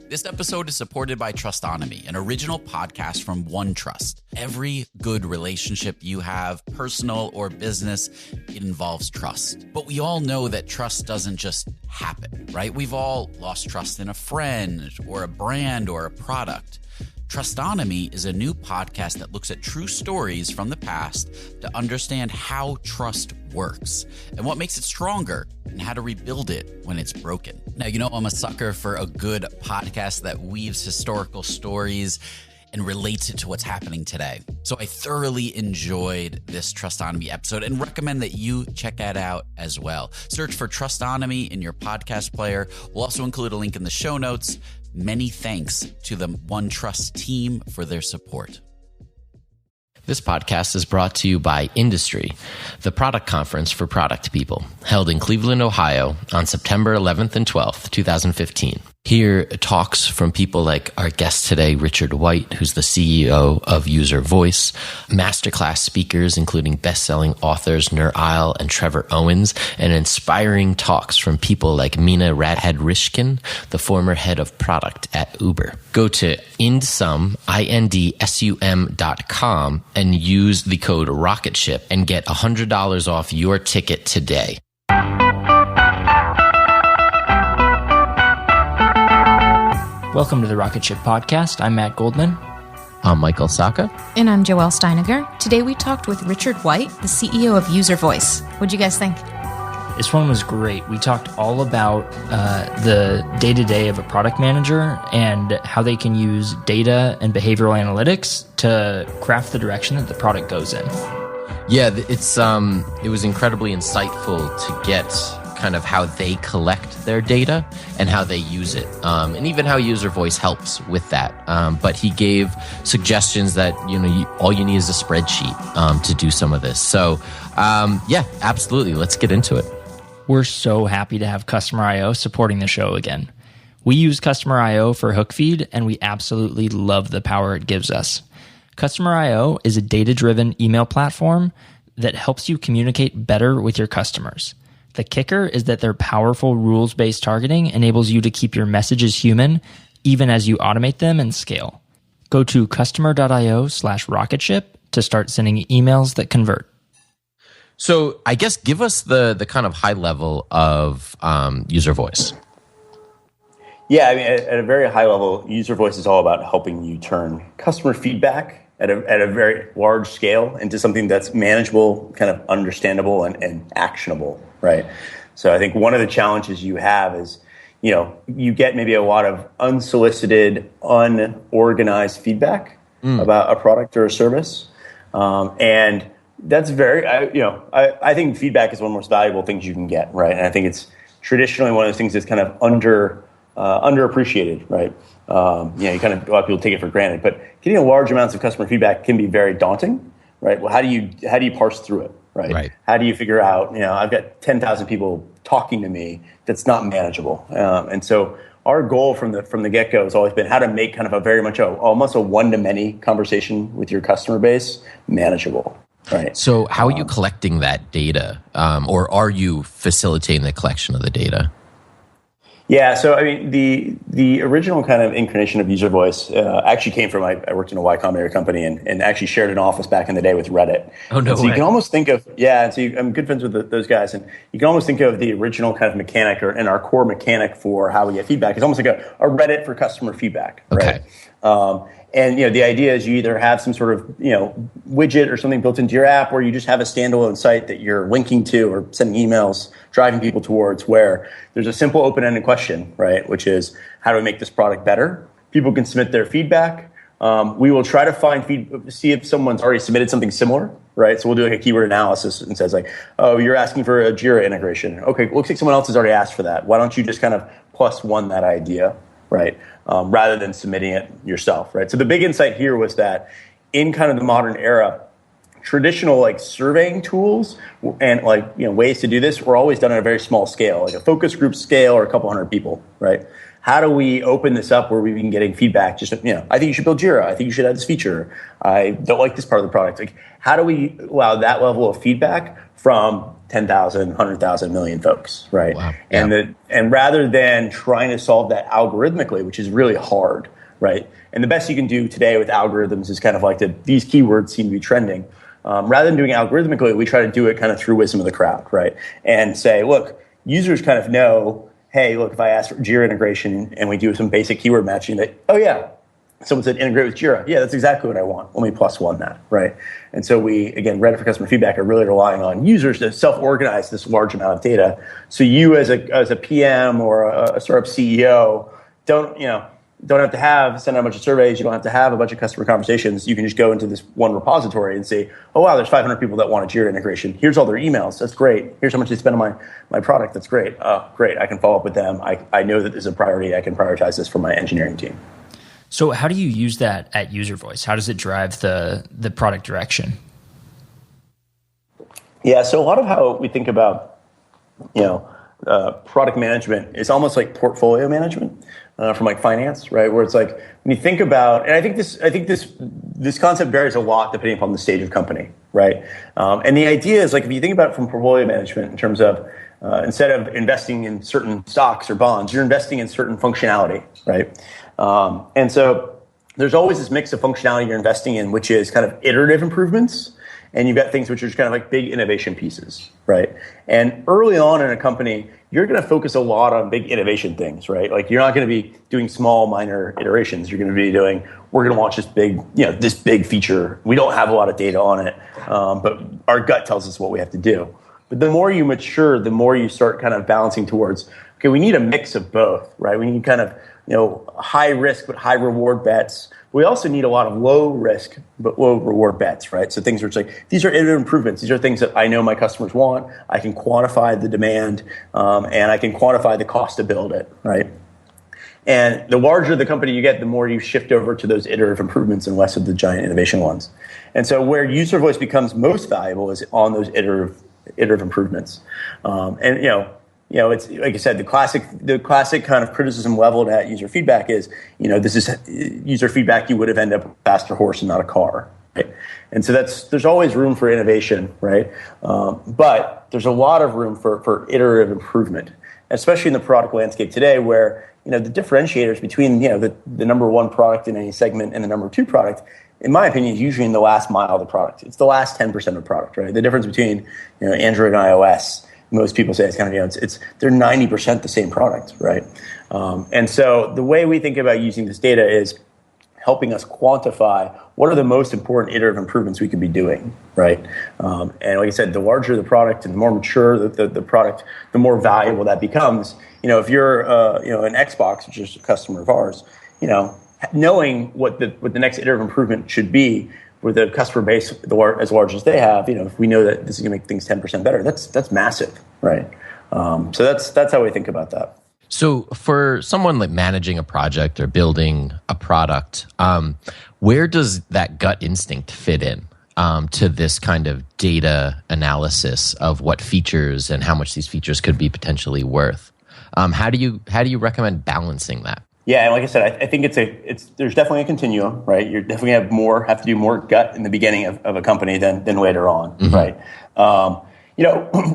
This episode is supported by Trustonomy, an original podcast from OneTrust. Every good relationship you have, personal or business, it involves trust. But we all know that trust doesn't just happen, right? We've all lost trust in a friend or a brand or a product. Trustonomy is a new podcast that looks at true stories from the past to understand how trust works and what makes it stronger and how to rebuild it when it's broken. Now, you know, I'm a sucker for a good podcast that weaves historical stories and relates it to what's happening today. So I thoroughly enjoyed this Trustonomy episode and recommend that you check that out as well. Search for Trustonomy in your podcast player. We'll also include a link in the show notes. Many thanks to the OneTrust team for their support. This podcast is brought to you by Industry, the product conference for product people, held in Cleveland, Ohio on September 11th and 12th, 2015. Hear talks from people like our guest today, Richard White, who's the CEO of UserVoice, masterclass speakers, including best-selling authors Nur Isle and Trevor Owens, and inspiring talks from people like Mina Radhad-Rishkin, the former head of product at Uber. Go to indsum.com and use the code Rocketship and get $100 off your ticket today. Welcome to the Rocketship podcast. I'm Matt Goldman. I'm Michael Saka. And I'm Joelle Steiniger. Today we talked with Richard White, the CEO of UserVoice. What'd you guys think? This one was great. We talked all about the day-to-day of a product manager and how they can use data and behavioral analytics to craft the direction that the product goes in. Yeah, it was incredibly insightful to get kind of how they collect their data and how they use it, and even how UserVoice helps with that. But he gave suggestions that all you need is a spreadsheet to do some of this. So yeah, absolutely. Let's get into it. We're so happy to have Customer.io supporting the show again. We use Customer.io for Hookfeed, and we absolutely love the power it gives us. Customer.io is a data-driven email platform that helps you communicate better with your customers. The kicker is that their powerful rules-based targeting enables you to keep your messages human even as you automate them and scale. Go to customer.io/rocketship to start sending emails that convert. So I guess give us the kind of high level of UserVoice. Yeah, I mean, at a very high level, UserVoice is all about helping you turn customer feedback at a very large scale into something that's manageable, kind of understandable, and actionable, right? So I think one of the challenges you have is, you get maybe a lot of unsolicited, unorganized feedback about a product or a service, and that's I think feedback is one of the most valuable things you can get, right? And I think it's traditionally one of those things that's kind of underappreciated, right? A lot of people take it for granted, but getting large amounts of customer feedback can be very daunting, right? Well, how do you parse through it, right? How do you figure out, I've got 10,000 people talking to me, that's not manageable. And so our goal from the get-go has always been how to make kind of a very much almost a one-to-many conversation with your customer base manageable. Right. So how are you collecting that data, or are you facilitating the collection of the data? Yeah, so I mean, the original kind of incarnation of UserVoice actually came from, I worked in a Y Combinator company and actually shared an office back in the day with Reddit. Oh, no way. So you can almost think of, I'm good friends with those guys, and you can almost think of the original kind of mechanic and our core mechanic for how we get feedback. It's almost like a Reddit for customer feedback, right? Okay. And the idea is you either have some sort of widget or something built into your app, or you just have a standalone site that you're linking to or sending emails, driving people towards, where there's a simple open-ended question, right? Which is, how do we make this product better? People can submit their feedback. We will try to see if someone's already submitted something similar, right? So we'll do like a keyword analysis and says like, oh, you're asking for a Jira integration. Okay, looks like someone else has already asked for that. Why don't you just kind of +1 that idea, right? Rather than submitting it yourself, right? So the big insight here was that in kind of the modern era, traditional like surveying tools and ways to do this were always done at a very small scale, like a focus group scale or a couple hundred people, right? how do we open this up where we've been getting feedback? Just, I think you should build Jira. I think you should add this feature. I don't like this part of the product. Like, how do we allow that level of feedback from 10,000, 100,000, million folks, right? Wow. And rather than trying to solve that algorithmically, which is really hard, right? And the best you can do today with algorithms is kind of like these keywords seem to be trending. Rather than doing algorithmically, we try to do it kind of through wisdom of the crowd, right? And say, look, users kind of know, hey, look, if I ask for Jira integration and we do some basic keyword matching, that, oh yeah, someone said integrate with Jira. Yeah, that's exactly what I want. Let me +1 that, right? And so we, again, Reddit for customer feedback are really relying on users to self-organize this large amount of data. So you as a PM or a startup CEO don't have to send out a bunch of surveys. You don't have to have a bunch of customer conversations. You can just go into this one repository and say, oh, wow, there's 500 people that want a Jira integration. Here's all their emails. That's great. Here's how much they spend on my product. That's great. Great. I can follow up with them. I know that this is a priority. I can prioritize this for my engineering team. So how do you use that at UserVoice? How does it drive the product direction? Yeah, so a lot of how we think about, product management is almost like portfolio management from like finance, right? Where it's like when you think about, and I think this concept varies a lot depending upon the stage of company, right? And the idea is like if you think about it from portfolio management in terms of instead of investing in certain stocks or bonds, you're investing in certain functionality, right? And so there's always this mix of functionality you're investing in, which is kind of iterative improvements. And you've got things which are just kind of like big innovation pieces, right? And early on in a company, you're going to focus a lot on big innovation things, right? Like you're not going to be doing small, minor iterations. You're going to be doing, we're going to launch this big feature. We don't have a lot of data on it, but our gut tells us what we have to do. But the more you mature, the more you start kind of balancing towards, okay, we need a mix of both, right? We need kind of, high risk but high reward bets. We also need a lot of low risk but low reward bets, right? So things are like, these are iterative improvements. These are things that I know my customers want. I can quantify the demand, and I can quantify the cost to build it, right? And the larger the company you get, the more you shift over to those iterative improvements and less of the giant innovation ones. And so where UserVoice becomes most valuable is on those iterative improvements. It's like I said, the classic kind of criticism leveled at user feedback is, this is user feedback you would have ended up with a faster horse and not a car, right? And so there's always room for innovation, right? But there's a lot of room for iterative improvement, especially in the product landscape today, where the differentiators between the number one product in any segment and the number two product, in my opinion, is usually in the last mile of the product. It's the last 10% of the product, right? The difference between Android and iOS. Most people say it's kind of, they're 90% the same product, right? And so the way we think about using this data is helping us quantify what are the most important iterative improvements we could be doing, right? And like I said, the larger the product and the more mature the product, the more valuable that becomes. If you're an Xbox, which is a customer of ours, knowing what the next iterative improvement should be with a customer base as large as they have, if we know that this is going to make things 10% better, that's massive, right? So that's how we think about that. So for someone like managing a project or building a product, where does that gut instinct fit in to this kind of data analysis of what features and how much these features could be potentially worth? How do you recommend balancing that? Yeah, and like I said, I think there's definitely a continuum, right? You're definitely have to do more gut in the beginning of a company than later on, mm-hmm. Right?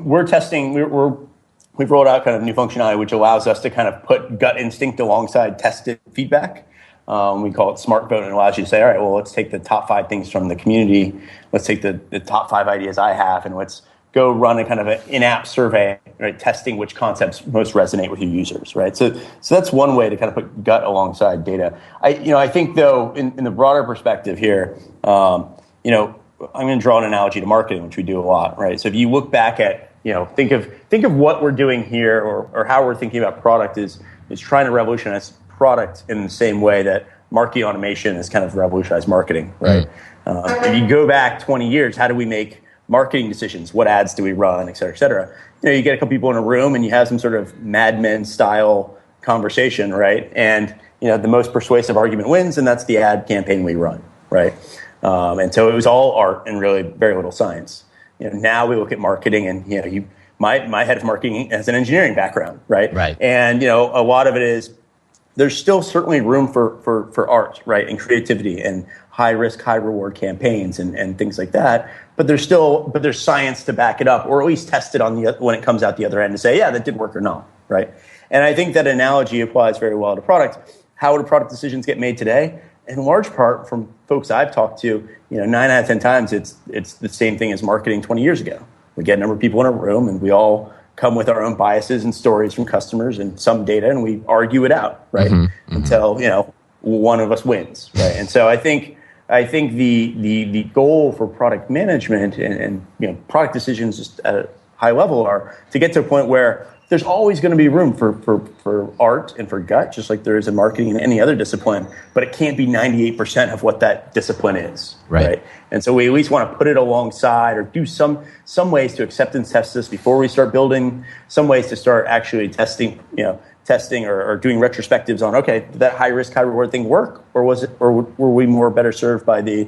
We're testing. We've rolled out kind of new functionality which allows us to kind of put gut instinct alongside tested feedback. We call it Smart Vote, and it allows you to say, all right, well, let's take the top 5 things from the community. Let's take the top 5 ideas I have, and let's go run a kind of an in-app survey, right, testing which concepts most resonate with your users, right? So that's one way to kind of put gut alongside data. I think though, in the broader perspective here, I'm going to draw an analogy to marketing, which we do a lot, right? So if you look back at, think of what we're doing here or how we're thinking about product is trying to revolutionize product in the same way that marketing automation has kind of revolutionized marketing, right? If you go back 20 years, how do we make marketing decisions? What ads do we run, et cetera, et cetera? You get a couple people in a room and you have some sort of Mad Men style conversation, right? And the most persuasive argument wins, and that's the ad campaign we run, right? And so it was all art and really very little science. Now we look at marketing, and my head of marketing has an engineering background, right? Right. And a lot of it is there's still certainly room for art, right, and creativity and high risk, high reward campaigns and things like that. But there's science to back it up, or at least test it when it comes out the other end and say, yeah, that did work or not, right? And I think that analogy applies very well to product. How do product decisions get made today? In large part, from folks I've talked to, 9 out of 10 times, it's the same thing as marketing 20 years ago. We get a number of people in a room, and we all come with our own biases and stories from customers and some data, and we argue it out, right? Until one of us wins, right? And so I think the goal for product management and product decisions just at a high level are to get to a point where there's always going to be room for art and for gut, just like there is in marketing and any other discipline, but it can't be 98% of what that discipline is, right? And so we at least want to put it alongside or do some ways to acceptance test this before we start building, some ways to start actually testing or doing retrospectives on, okay, did that high risk, high reward thing work? Or were we more better served by the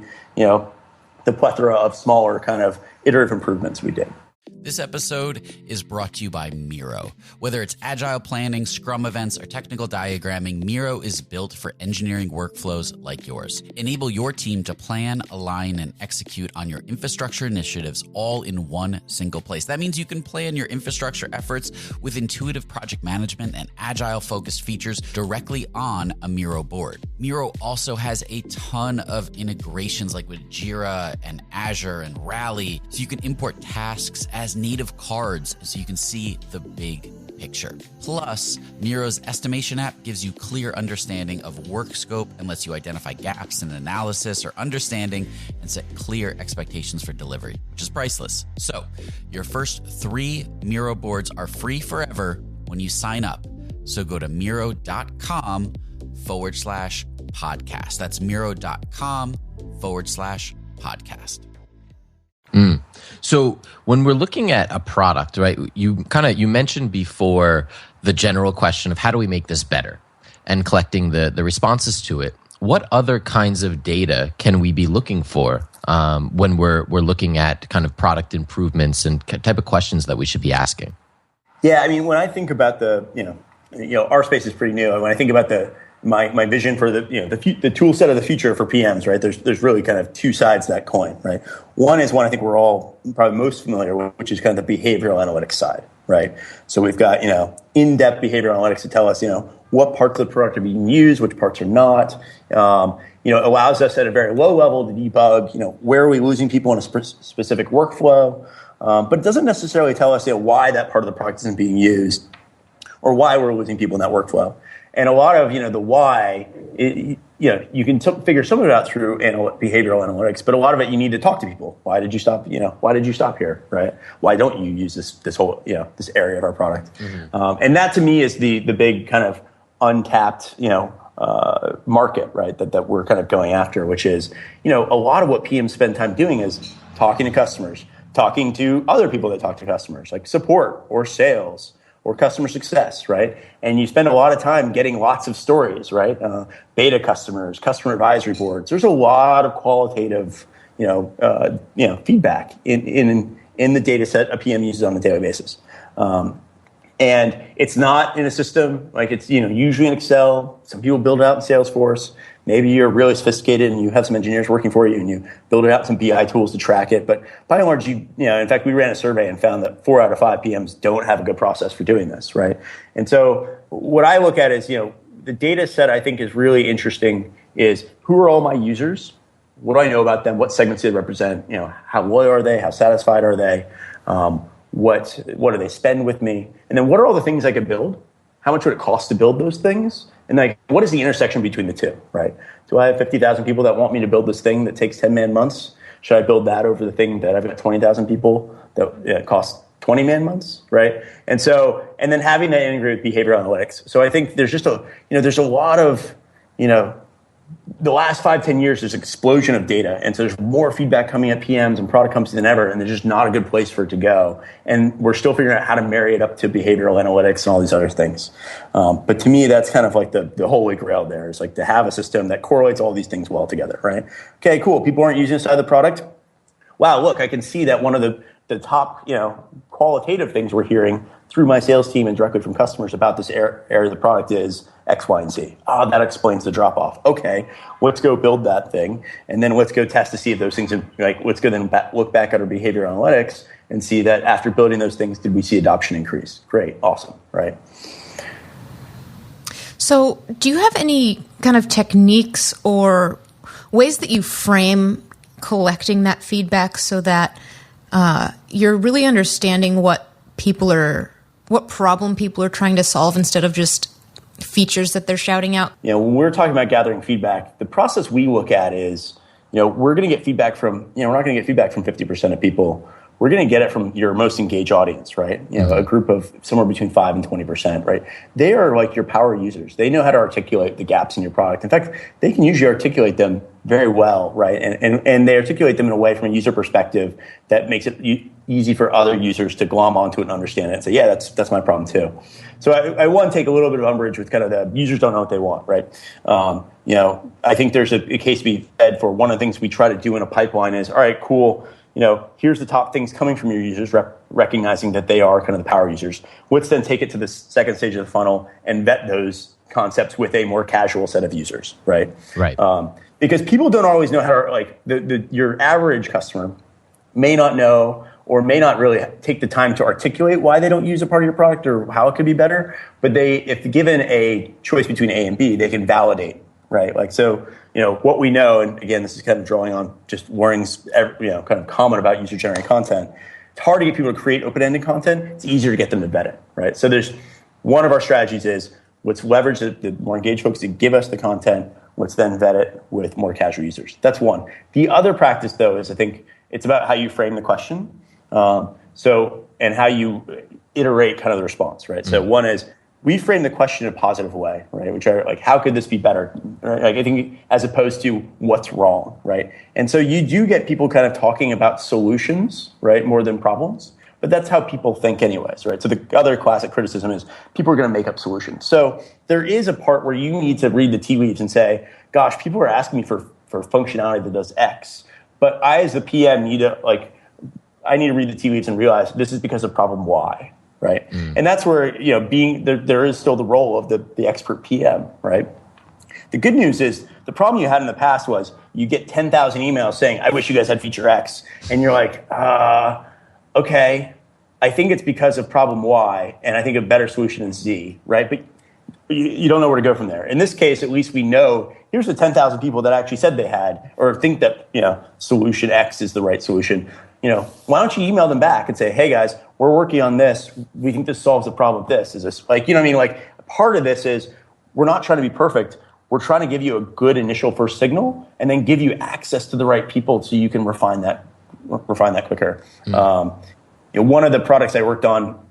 plethora of smaller kind of iterative improvements we did? This episode is brought to you by Miro. Whether it's agile planning, Scrum events, or technical diagramming, Miro is built for engineering workflows like yours. Enable your team to plan, align, and execute on your infrastructure initiatives all in one single place. That means you can plan your infrastructure efforts with intuitive project management and agile-focused features directly on a Miro board. Miro also has a ton of integrations like with Jira and Azure and Rally, so you can import tasks as native cards so you can see the big picture. Plus, Miro's estimation app gives you clear understanding of work scope and lets you identify gaps in analysis or understanding and set clear expectations for delivery, which is priceless. So, your first 3 Miro boards are free forever when you sign up. So go to Miro.com/podcast. That's Miro.com/podcast. So when we're looking at a product, right, you mentioned before the general question of how do we make this better and collecting the responses to it. What other kinds of data can we be looking for when we're looking at kind of product improvements and type of questions that we should be asking? Yeah, I mean, when I think about our space is pretty new. When I think about my vision for the tool set of the future for PMs, right? There's really kind of 2 sides to that coin, right? One is one I think we're all probably most familiar with, which is kind of the behavioral analytics side, right? So we've got in-depth behavioral analytics to tell us what parts of the product are being used, which parts are not. Allows us at a very low level to debug where are we losing people in a specific workflow, but it doesn't necessarily tell us why that part of the product isn't being used or why we're losing people in that workflow. And a lot of, the why, you can figure some of it out through behavioral analytics, but a lot of it you need to talk to people. Why did you stop? Why did you stop here, right? Why don't you use this whole, this area of our product? Mm-hmm. And that to me is the big kind of untapped, market, right? That we're kind of going after, which is, a lot of what PMs spend time doing is talking to customers, talking to other people that talk to customers, like support or sales or customer success, right? And you spend a lot of time getting lots of stories, right? Beta customers, customer advisory boards. There's a lot of qualitative, feedback in the data set a PM uses on a daily basis. And it's not in a system like it's, usually in Excel. Some people build it out in Salesforce. Maybe you're really sophisticated and you have some engineers working for you and you build out some BI tools to track it. But by and large, in fact, we ran a survey and found that 4 out of 5 PMs don't have a good process for doing this, right? And so what I look at is, the data set I think is really interesting is who are all my users? What do I know about them? What segments do they represent? How loyal are they? How satisfied are they? What do they spend with me? And then what are all the things I could build? How much would it cost to build those things? And what is the intersection between the two, right? Do I have 50,000 people that want me to build this thing that takes 10 man months? Should I build that over the thing that I've got 20,000 people that costs 20 man months, right? And then having that integrated with behavioral analytics. So I think there's just there's a lot of, the last 5-10 years, there's an explosion of data. And so there's more feedback coming at PMs and product companies than ever. And there's just not a good place for it to go. And we're still figuring out how to marry it up to behavioral analytics and all these other things. But to me, that's kind of like the holy grail there is like to have a system that correlates all these things well together, right? Okay, cool. People aren't using this side of the product. Wow, look, I can see that one of the top, qualitative things we're hearing through my sales team and directly from customers about this area of the product is X, Y, and Z. Oh, that explains the drop off. Okay, let's go build that thing, and then let's go test to see if those things, let's go then look back at our behavior analytics and see that after building those things, did we see adoption increase? Great, awesome, right? So do you have any kind of techniques or ways that you frame collecting that feedback so that you're really understanding what problem people are trying to solve instead of just features that they're shouting out? When we're talking about gathering feedback, the process we look at is, we're going to get feedback from, we're not going to get feedback from 50% of people. We're going to get it from your most engaged audience, right? A group of somewhere between 5 and 20%, right? They are like your power users. They know how to articulate the gaps in your product. In fact, they can usually articulate them very well, right? And they articulate them in a way from a user perspective that makes it easy for other users to glom onto it and understand it and say, yeah, that's my problem too. So I want to take a little bit of umbrage with kind of the users don't know what they want, right? I think there's a case to be said for one of the things we try to do in a pipeline is, all right, cool. Here's the top things coming from your users, recognizing that they are kind of the power users. Let's then take it to the second stage of the funnel and vet those concepts with a more casual set of users, right? Right. Because people don't always know how to, your average customer may not know or may not really take the time to articulate why they don't use a part of your product or how it could be better. But if given a choice between A and B, they can validate, right? What we know, and again, this is kind of drawing on just Waring's, kind of common about user-generated content. It's hard to get people to create open-ended content. It's easier to get them to vet it, right? So there's one of our strategies is let's leverage the more engaged folks to give us the content. Let's then vet it with more casual users. That's one. The other practice, though, is I think it's about how you frame the question. And how you iterate kind of the response, right? So one is, we frame the question in a positive way, right? Which are like, how could this be better? Right? I think as opposed to what's wrong, right? And so you do get people kind of talking about solutions, right? More than problems, but that's how people think anyways, right? So the other classic criticism is people are going to make up solutions. So there is a part where you need to read the tea leaves and say, gosh, people are asking me for functionality that does X, but I as the PM I need to read the tea leaves and realize this is because of problem Y. Right. And that's where, there is still the role of the expert PM, right? The good news is the problem you had in the past was you get 10,000 emails saying, I wish you guys had feature X. And you're like, okay, I think it's because of problem Y, and I think a better solution is Z, right? But you don't know where to go from there. In this case, at least we know here's the 10,000 people that actually said they had or think that, solution X is the right solution. Why don't you email them back and say, hey guys, we're working on this. We think this solves the problem with this. Is this part of this is we're not trying to be perfect. We're trying to give you a good initial first signal and then give you access to the right people so you can refine that quicker. One of the products I worked on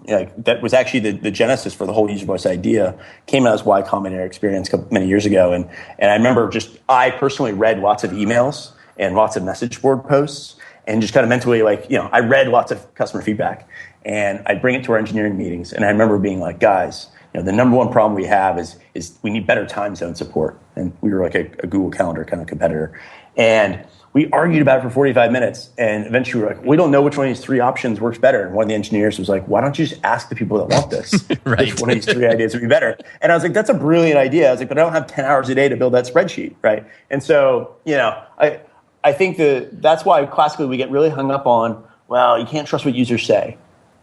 that was actually the genesis for the whole UserVoice idea came out as Y Combinator experience many years ago. And I remember I personally read lots of emails and lots of message board posts and just kind of mentally I read lots of customer feedback and I'd bring it to our engineering meetings. And I remember being like, guys, the number one problem we have is we need better time zone support. And we were like a Google Calendar kind of competitor. And we argued about it for 45 minutes. And eventually we were like, we don't know which one of these three options works better. And one of the engineers was like, why don't you just ask the people that want this? Right. Which one of these three ideas would be better? And I was like, that's a brilliant idea. I was like, but I don't have 10 hours a day to build that spreadsheet, right? And so, I think that's why classically we get really hung up on, well, you can't trust what users say.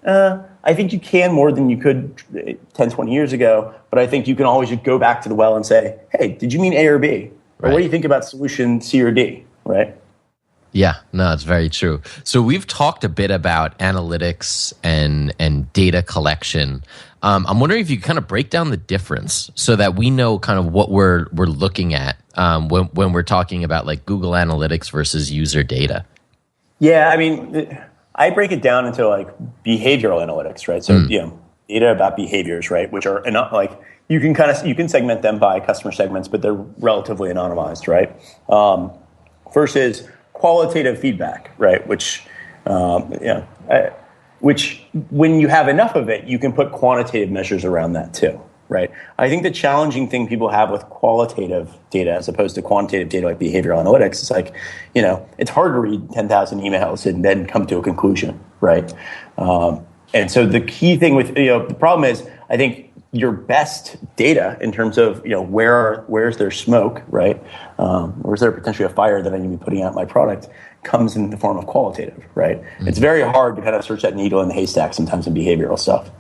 I think you can more than you could 10, 20 years ago, but I think you can always just go back to the well and say, hey, did you mean A or B? Or what do you think about solution C or D, right? Yeah, no, it's very true. So we've talked a bit about analytics and data collection. I'm wondering if you could kind of break down the difference so that we know kind of what we're looking at when we're talking about like Google Analytics versus user data. Yeah, I break it down into like behavioral analytics, right? So data about behaviors, right, which are you can segment them by customer segments, but they're relatively anonymized, right? Versus qualitative feedback, right? Which when you have enough of it, you can put quantitative measures around that too, right? I think the challenging thing people have with qualitative data as opposed to quantitative data like behavioral analytics is it's hard to read 10,000 emails and then come to a conclusion, right? And so the key thing with, the problem is, I think your best data in terms of, where's there smoke, right? Or is there potentially a fire that I need to be putting out my product, comes in the form of qualitative, right? Mm-hmm. It's very hard to kind of search that needle in the haystack sometimes in behavioral stuff.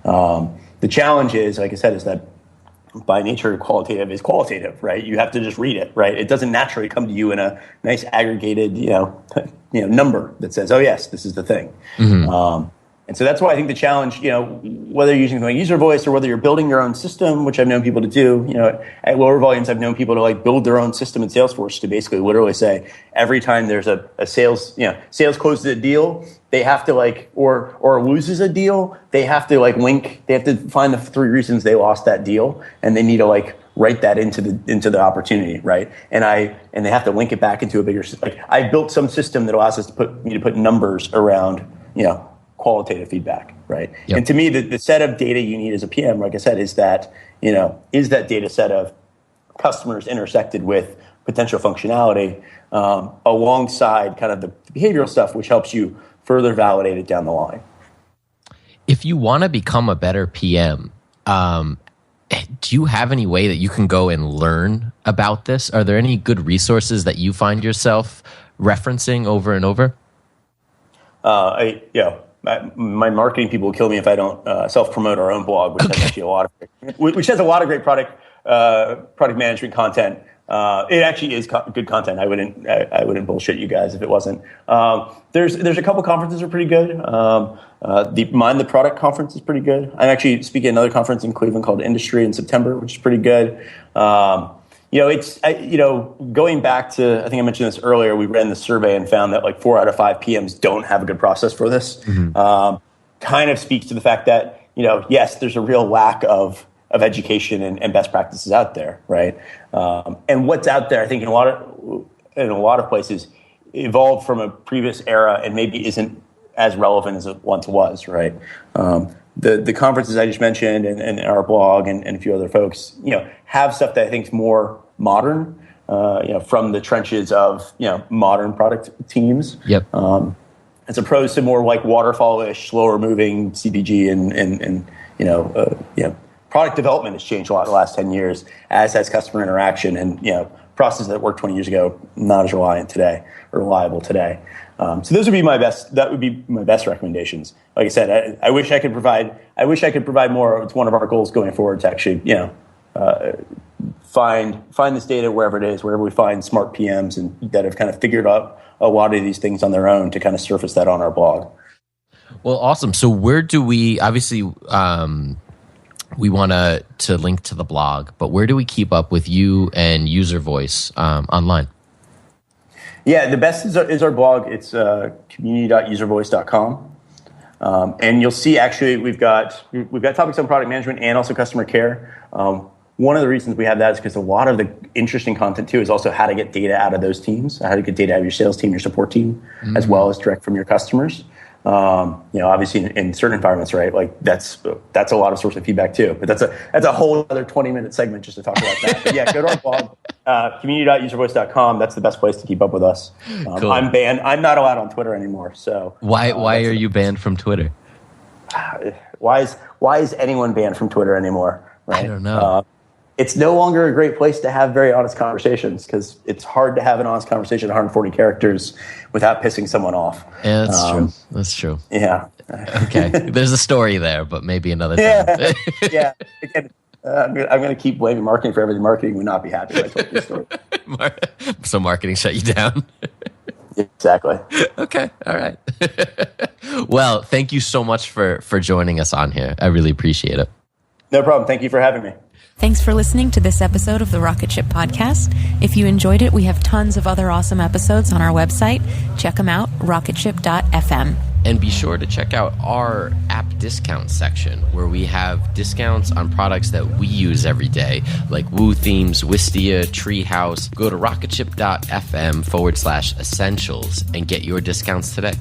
The challenge is, like I said, is that by nature, qualitative is qualitative, right? You have to just read it, right? It doesn't naturally come to you in a nice aggregated, number that says, oh yes, this is the thing. Mm-hmm. And so that's why I think the challenge, whether you're using like UserVoice or whether you're building your own system, which I've known people to do, at lower volumes, I've known people to like build their own system in Salesforce to basically literally say every time there's a sales closes a deal, they have to or loses a deal, they have to link, they have to find the 3 reasons they lost that deal, and they need to write that into the opportunity, right? And they have to link it back into a bigger system. I built some system that allows us to put numbers around, qualitative feedback, right? Yep. And to me, the set of data you need as a PM, like I said, is that data set of customers intersected with potential functionality alongside kind of the behavioral stuff, which helps you further validate it down the line. If you want to become a better PM, do you have any way that you can go and learn about this? Are there any good resources that you find yourself referencing over and over? My marketing people will kill me if I don't self-promote our own blog, which has actually a lot of great product management content. It actually is good content. I wouldn't bullshit you guys if it wasn't. There's a couple conferences that are pretty good. The Mind the Product conference is pretty good. I'm actually speaking at another conference in Cleveland called Industry in September, which is pretty good. Going back to, I think I mentioned this earlier, we ran the survey and found that 4 out of 5 PMs don't have a good process for this. Mm-hmm. Kind of speaks to the fact that, yes, there's a real lack of education and best practices out there, right? And what's out there, I think in a lot of places, evolved from a previous era and maybe isn't as relevant as it once was, right? The conferences I just mentioned and our blog and a few other folks, have stuff that I think is more modern, from the trenches of, modern product teams. Yep. As opposed to more waterfall-ish, slower moving CPG and product development has changed a lot in the last 10 years, as has customer interaction and, processes that worked 20 years ago, not as reliable today. So those would be my best recommendations. Like I said, I wish I could provide more. It's one of our goals going forward to actually, find this data wherever it is, wherever we find smart PMs and that have kind of figured out a lot of these things on their own to kind of surface that on our blog. Well, awesome. So where do we, obviously, we want to link to the blog, but where do we keep up with you and UserVoice online? Yeah, the best is our blog. It's community.uservoice.com. And you'll see, actually, we've got topics on product management and also customer care. One of the reasons we have that is because a lot of the interesting content, too, is also how to get data out of those teams, how to get data out of your sales team, your support team, as well as direct from your customers. Obviously in certain environments, right? That's a lot of source of feedback too. But that's a whole other 20-minute segment just to talk about that. But yeah, go to our blog, community.uservoice.com. That's the best place to keep up with us. Cool. I'm banned. I'm not allowed on Twitter anymore. So why are you banned from Twitter? Why is anyone banned from Twitter anymore? Right? I don't know. It's no longer a great place to have very honest conversations because it's hard to have an honest conversation at 140 characters without pissing someone off. Yeah, that's true. That's true. Yeah. Okay. There's a story there, but maybe another time. Yeah. Again, I'm going to keep blaming marketing for everything. Marketing would not be happy if I told this story. So marketing shut you down? Exactly. Okay. All right. Well, thank you so much for joining us on here. I really appreciate it. No problem. Thank you for having me. Thanks for listening to this episode of the Rocketship podcast. If you enjoyed it, we have tons of other awesome episodes on our website. Check them out, rocketship.fm. And be sure to check out our app discount section where we have discounts on products that we use every day, like Woo Themes, Wistia, Treehouse. Go to rocketship.fm/essentials and get your discounts today.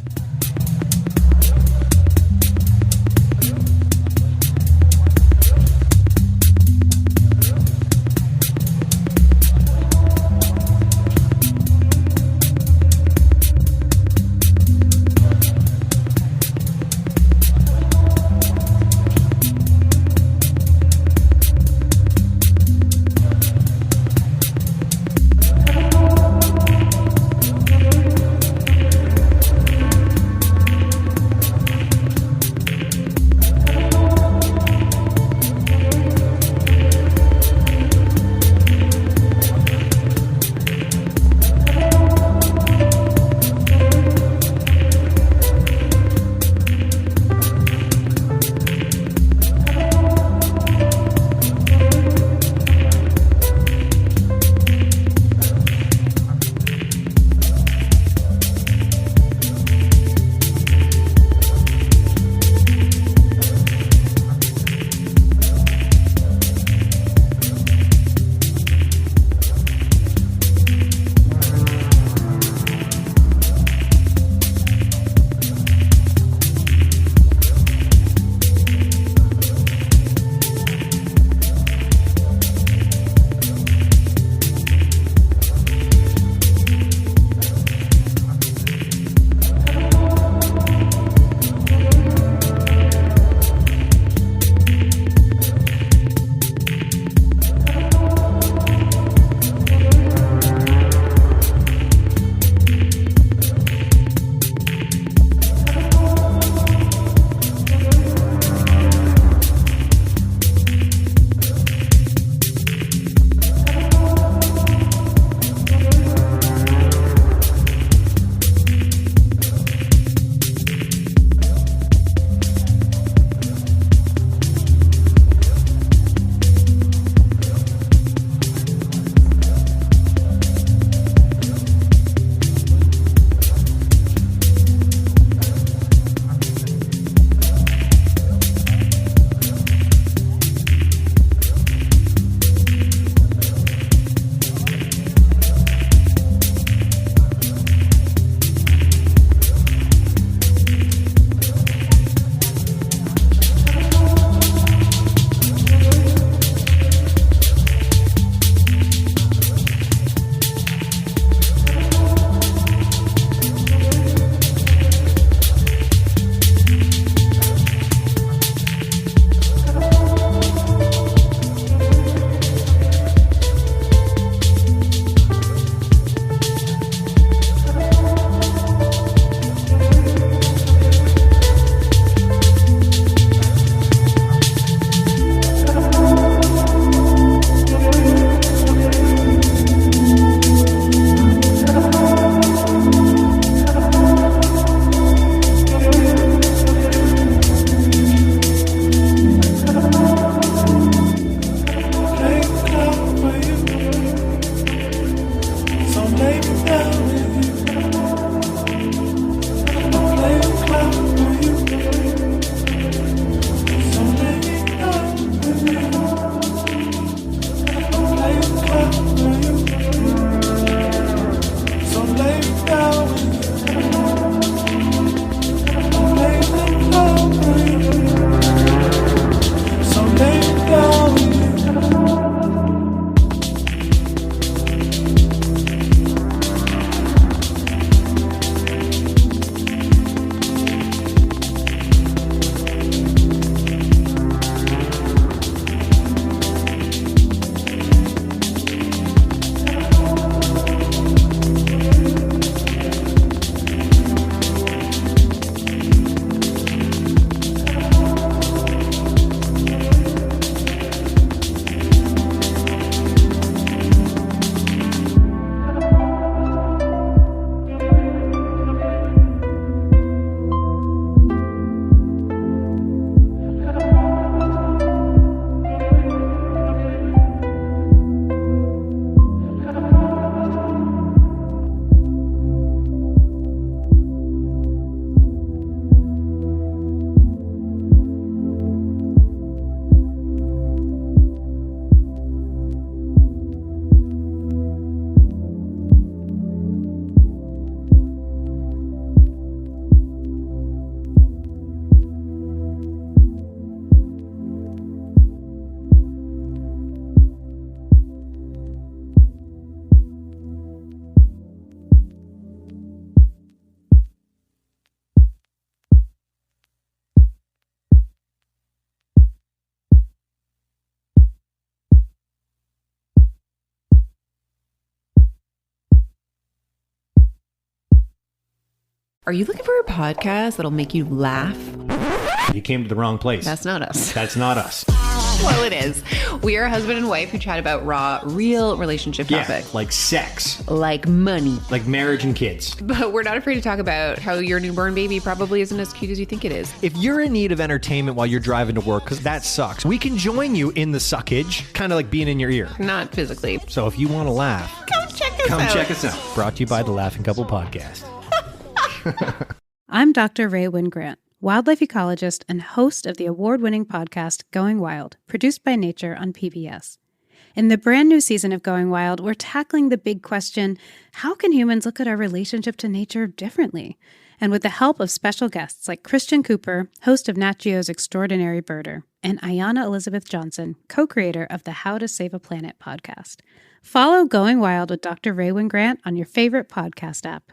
Are you looking for a podcast that'll make you laugh? You came to the wrong place. That's not us. That's not us. Well, it is. We are a husband and wife who chat about raw, real relationship topics. Like sex. Like money. Like marriage and kids. But we're not afraid to talk about how your newborn baby probably isn't as cute as you think it is. If you're in need of entertainment while you're driving to work, because that sucks, we can join you in the suckage, kind of like being in your ear. Not physically. So if you want to laugh, Come check us out. Come check us out. brought to you by the Laughing Couple Podcast. I'm Dr. Ray Wingrant, wildlife ecologist and host of the award-winning podcast Going Wild, produced by Nature on PBS. In the brand new season of Going Wild, we're tackling the big question, how can humans look at our relationship to nature differently? And with the help of special guests like Christian Cooper, host of Nat Geo's Extraordinary Birder, and Ayanna Elizabeth Johnson, co-creator of the How to Save a Planet podcast. Follow Going Wild with Dr. Ray Wingrant on your favorite podcast app.